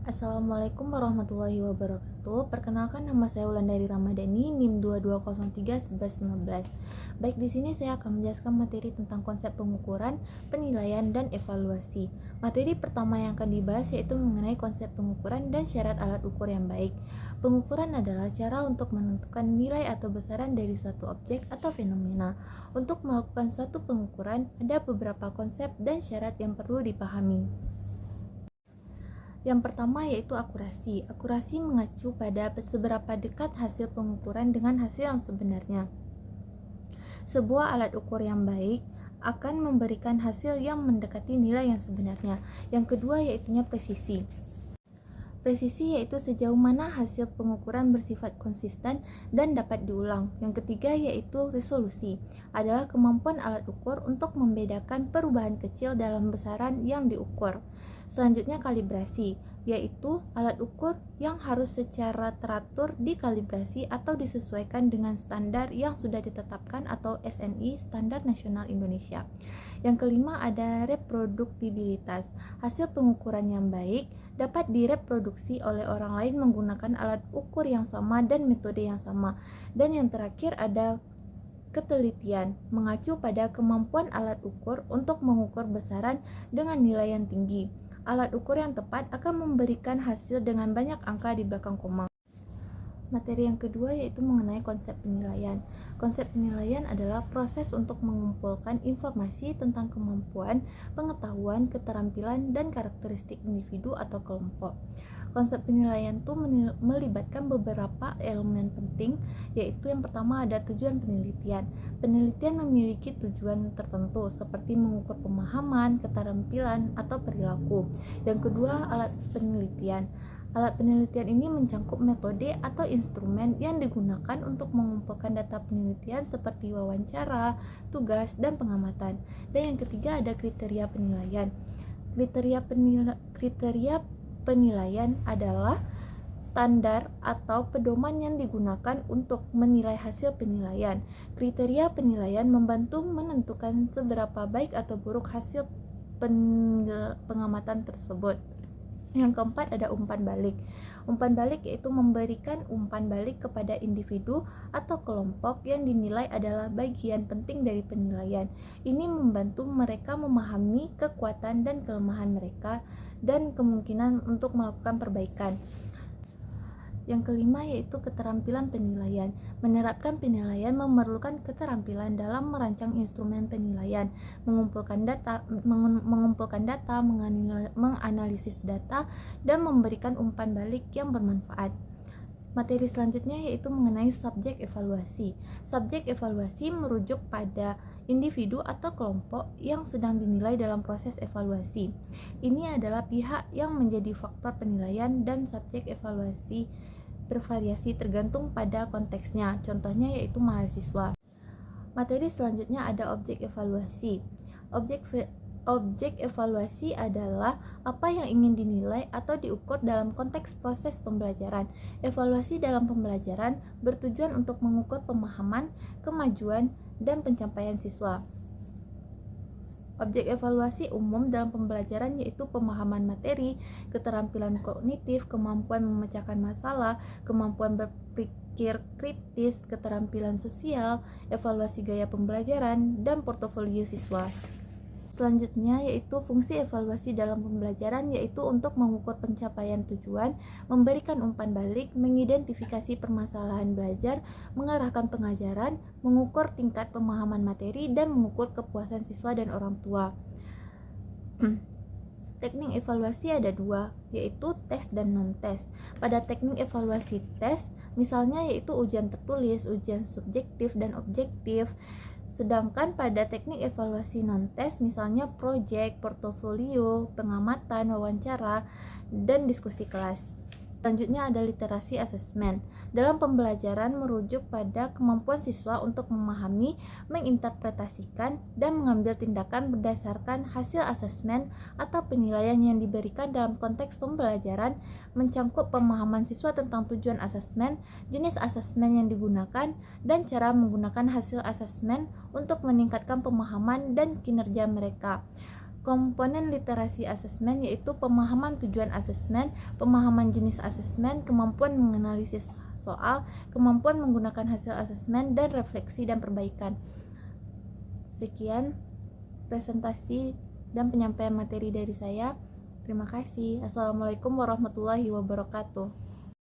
Assalamualaikum warahmatullahi wabarakatuh. Perkenalkan, nama saya Wulandari Ramadhani, NIM 22031119. Baik, di sini saya akan menjelaskan materi tentang konsep pengukuran, penilaian, dan evaluasi. Materi pertama yang akan dibahas yaitu mengenai konsep pengukuran dan syarat alat ukur yang baik. Pengukuran adalah cara untuk menentukan nilai atau besaran dari suatu objek atau fenomena. Untuk melakukan suatu pengukuran, ada beberapa konsep dan syarat yang perlu dipahami. Yang pertama yaitu akurasi. Akurasi mengacu pada seberapa dekat hasil pengukuran dengan hasil yang sebenarnya. Sebuah alat ukur yang baik akan memberikan hasil yang mendekati nilai yang sebenarnya. Yang kedua yaitunya presisi. Presisi yaitu sejauh mana hasil pengukuran bersifat konsisten dan dapat diulang. Yang ketiga yaitu resolusi, adalah kemampuan alat ukur untuk membedakan perubahan kecil dalam besaran yang diukur. Selanjutnya kalibrasi, yaitu alat ukur yang harus secara teratur dikalibrasi atau disesuaikan dengan standar yang sudah ditetapkan atau SNI, Standar Nasional Indonesia. Yang kelima ada reproduktibilitas. Hasil pengukuran yang baik dapat direproduksi oleh orang lain menggunakan alat ukur yang sama dan metode yang sama. Dan yang terakhir ada ketelitian, mengacu pada kemampuan alat ukur untuk mengukur besaran dengan nilai yang tinggi. Alat ukur yang tepat akan memberikan hasil dengan banyak angka di belakang koma. Materi yang kedua yaitu mengenai konsep penilaian. Konsep penilaian adalah proses untuk mengumpulkan informasi tentang kemampuan, pengetahuan, keterampilan, dan karakteristik individu atau kelompok. Konsep penilaian itu melibatkan beberapa elemen penting, yaitu yang pertama ada tujuan penelitian. Penelitian memiliki tujuan tertentu seperti mengukur pemahaman, keterampilan, atau perilaku. Yang kedua, alat penelitian. Alat penelitian ini mencangkup metode atau instrumen yang digunakan untuk mengumpulkan data penelitian seperti wawancara, tugas, dan pengamatan. Dan yang ketiga ada kriteria penilaian. Kriteria penilaian adalah standar atau pedoman yang digunakan untuk menilai hasil penilaian. Kriteria penilaian membantu menentukan seberapa baik atau buruk hasil pengamatan tersebut. Yang keempat ada umpan balik. Umpan balik yaitu memberikan umpan balik kepada individu atau kelompok yang dinilai adalah bagian penting dari penilaian. Ini membantu mereka memahami kekuatan dan kelemahan mereka dan kemungkinan untuk melakukan perbaikan. Yang kelima yaitu keterampilan penilaian. Menerapkan penilaian memerlukan keterampilan dalam merancang instrumen penilaian, mengumpulkan data, menganalisis data, dan memberikan umpan balik yang bermanfaat. Materi selanjutnya yaitu mengenai subjek evaluasi. Subjek evaluasi merujuk pada individu atau kelompok yang sedang dinilai dalam proses evaluasi. Ini adalah pihak yang menjadi faktor penilaian dan subjek evaluasi bervariasi tergantung pada konteksnya. Contohnya yaitu mahasiswa. Materi selanjutnya ada objek evaluasi. Objek evaluasi adalah apa yang ingin dinilai atau diukur dalam konteks proses pembelajaran. Evaluasi dalam pembelajaran bertujuan untuk mengukur pemahaman, kemajuan, dan pencapaian siswa. Objek evaluasi umum dalam pembelajaran yaitu pemahaman materi, keterampilan kognitif, kemampuan memecahkan masalah, kemampuan berpikir kritis, keterampilan sosial, evaluasi gaya pembelajaran, dan portofolio siswa. Selanjutnya yaitu fungsi evaluasi dalam pembelajaran yaitu untuk mengukur pencapaian tujuan, memberikan umpan balik, mengidentifikasi permasalahan belajar, mengarahkan pengajaran, mengukur tingkat pemahaman materi, dan mengukur kepuasan siswa dan orang tua. Teknik evaluasi ada dua, yaitu tes dan non-tes. Pada teknik evaluasi tes, misalnya yaitu ujian tertulis, ujian subjektif dan objektif. Sedangkan pada teknik evaluasi non-tes misalnya proyek, portofolio, pengamatan, wawancara, dan diskusi kelas. Selanjutnya ada literasi asesmen. Dalam pembelajaran merujuk pada kemampuan siswa untuk memahami, menginterpretasikan, dan mengambil tindakan berdasarkan hasil asesmen atau penilaian yang diberikan dalam konteks pembelajaran, mencangkup pemahaman siswa tentang tujuan asesmen, jenis asesmen yang digunakan, dan cara menggunakan hasil asesmen untuk meningkatkan pemahaman dan kinerja mereka. komponen literasi asesmen yaitu pemahaman tujuan asesmen, pemahaman jenis asesmen, kemampuan menganalisis soal, kemampuan menggunakan hasil asesmen, dan refleksi dan perbaikan. Sekian presentasi dan penyampaian materi dari saya. Terima kasih. Assalamualaikum warahmatullahi wabarakatuh.